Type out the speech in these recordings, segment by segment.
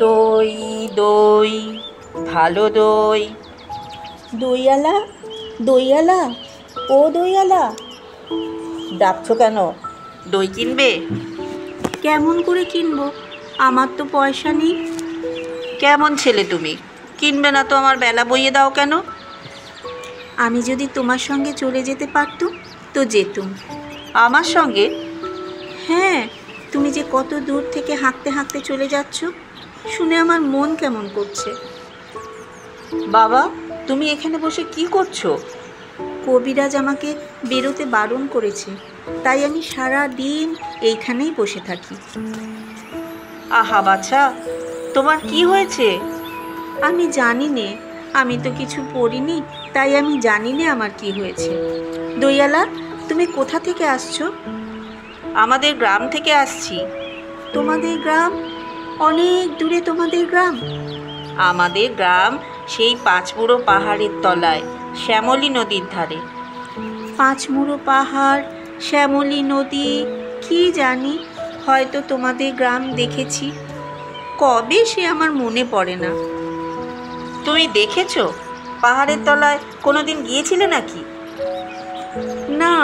দই দই ভালো দই। দইয়ালা, দইয়ালা, ও দইয়ালা, ডাকছো কেন? দই কিনবে? কেমন করে কিনবো? আমার তো পয়সা নেই। কেমন ছেলে তুমি, কিনবে না তো আমার বেলা বইয়ে দাও কেন? আমি যদি তোমার সঙ্গে চলে যেতে পারতুম তো যেতুম। আমার সঙ্গে? হ্যাঁ, তুমি যে কত দূর থেকে হাঁকতে হাঁকতে চলে যাচ্ছ, শুনে আমার মন কেমন করছে। বাবা, তুমি এখানে বসে কি করছো? কবিরাজ আমাকে বেরোতে বারণ করেছে, তাই আমি সারা দিন এইখানেই বসে থাকি। আহা বাছা, তোমার কি হয়েছে? আমি জানি নে, আমি তো কিছু পড়িনি, তাই আমি জানি না আমার কি হয়েছে। দইয়ালা, তুমি কোথা থেকে আসছো? আমাদের গ্রাম থেকে আসছি। তোমাদের গ্রাম? অনেক দূরে তোমাদের গ্রাম? আমাদের গ্রাম সেই পাঁচমুড়ো পাহাড়ের তলায়, শ্যামলী নদীর ধারে। পাঁচমুড়ো পাহাড়, শ্যামলী নদী, কি জানি, হয়তো তোমাদের গ্রাম দেখেছি, কবে সে আমার মনে পড়ে না। তুমি দেখেছো? পাহাড়ের তলায় কোনোদিন গিয়েছিলে নাকি? না,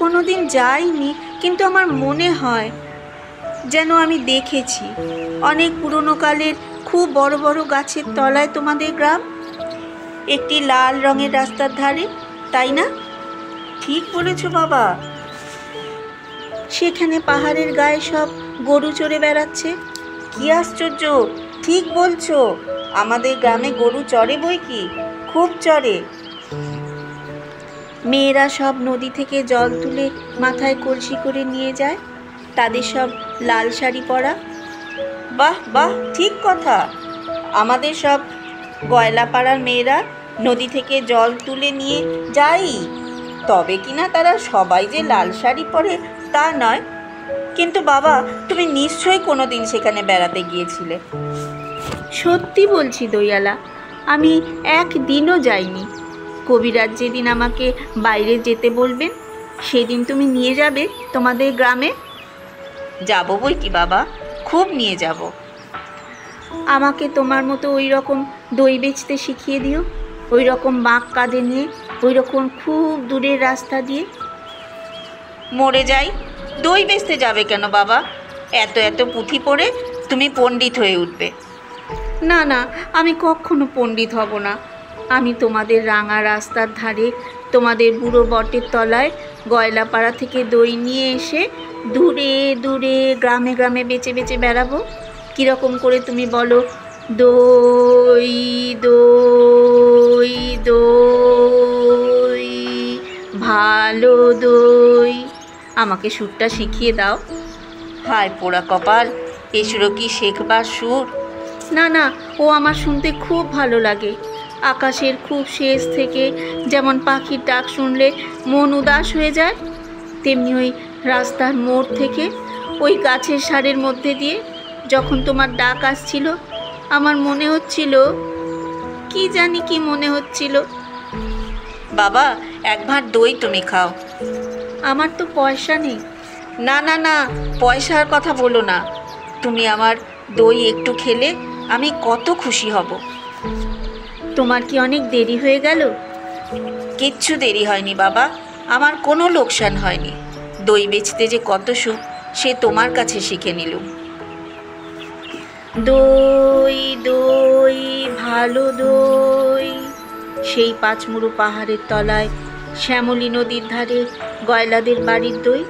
কোনোদিন যাইনি, কিন্তু আমার মনে হয় যেন আমি দেখেছি। অনেক পুরনো কালের খুব বড় বড় গাছের তলায় তোমাদের গ্রাম, একটি লাল রঙের রাস্তার ধারে, তাই না? ঠিক বলেছো বাবা। সেখানে পাহাড়ের গায়ে সব গরু চড়ে বেড়াচ্ছে। কি আশ্চর্য, ঠিক বলছো। আমাদের গ্রামে গরু চড়ে বই কি, খুব চড়ে। মেয়েরা সব নদী থেকে জল তুলে মাথায় কলসি করে নিয়ে যায়, তাদের সব লাল শাড়ি পরা। বাহ বাহ, ঠিক কথা। আমাদের সব গয়লাপাড়ার মেয়েরা নদী থেকে জল তুলে নিয়ে যাই, তবে কিনা তারা সবাই যে লাল শাড়ি পরে তা নয়। কিন্তু বাবা, তুমি নিশ্চয়ই কোনো দিন সেখানে বেড়াতে গিয়েছিলে। সত্যি বলছি দইয়ালা, আমি একদিনও যাইনি। কবিরাজ যেদিন আমাকে বাইরে যেতে বলবেন, সেদিন তুমি নিয়ে যাবে তোমাদের গ্রামে। যাবো বই কি বাবা, খুব নিয়ে যাব। আমাকে তোমার মতো ওই রকম দই বেচতে শিখিয়ে দিও, ওই রকম বাঁক কাঁধে নিয়ে, ওই রকম খুব দূরের রাস্তা দিয়ে। মরে যাই, দই বেচতে যাবে কেন বাবা? এত এত পুঁথি পড়ে তুমি পণ্ডিত হয়ে উঠবে। না না, আমি কখনো পণ্ডিত হব না। আমি তোমাদের রাঙা রাস্তার ধারে, তোমাদের বুড়ো বটের তলায় গয়লাপাড়া থেকে দই নিয়ে এসে দূরে দূরে গ্রামে গ্রামে বেচে বেচে বেড়াবো। কীরকম করে তুমি বলো? দই দই দই, ভালো দই। আমাকে সুরটা শিখিয়ে দাও। হায় পোড়া কপাল, এসুরো কি শেখবার সুর? না না, ও আমার শুনতে খুব ভালো লাগে। আকাশের খুব শেষ থেকে যেমন পাখির ডাক শুনলে মন উদাস হয়ে যায়, তেমনি ওই রাস্তার মোড় থেকে ওই গাছের সারের মধ্যে দিয়ে যখন তোমার ডাক আসছিল, আমার মনে হচ্ছিল, কি জানি কি মনে হচ্ছিল। বাবা, এক ভাঁড় দই তুমি খাও। আমার তো পয়সা নেই। না না না, পয়সার কথা বলো না। তুমি আমার দই একটু খেলে আমি কত খুশি হব। তোমার কি অনেক দেরি হয়ে গেল? কিচ্ছু দেরি হয়নি বাবা, আমার কোনো লোকসান হয়নি। দই বেচতে যে কত সুখ, সে তোমার কাছে শিখে নিলুম। দই দই, ভালো দই। সেই পাঁচমুড়ো পাহাড়ের তলায়, শ্যামলী নদীর ধারে গয়লাদের বাড়ির দই।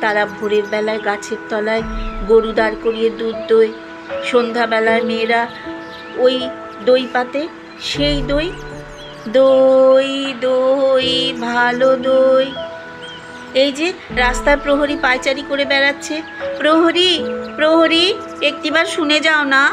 তারা ভোরের বেলায় গাছের তলায় গরু দাঁড় করিয়ে দুধ দই। সন্ধ্যাবেলায় মেয়েরা ওই দই পাতে, সেই দই। দই দই, ভালো দই। এই যে রাস্তায় প্রহরী পায়চারি করে বেড়াচ্ছে। প্রহরী প্রহরী, একটিবার শুনে যাও না।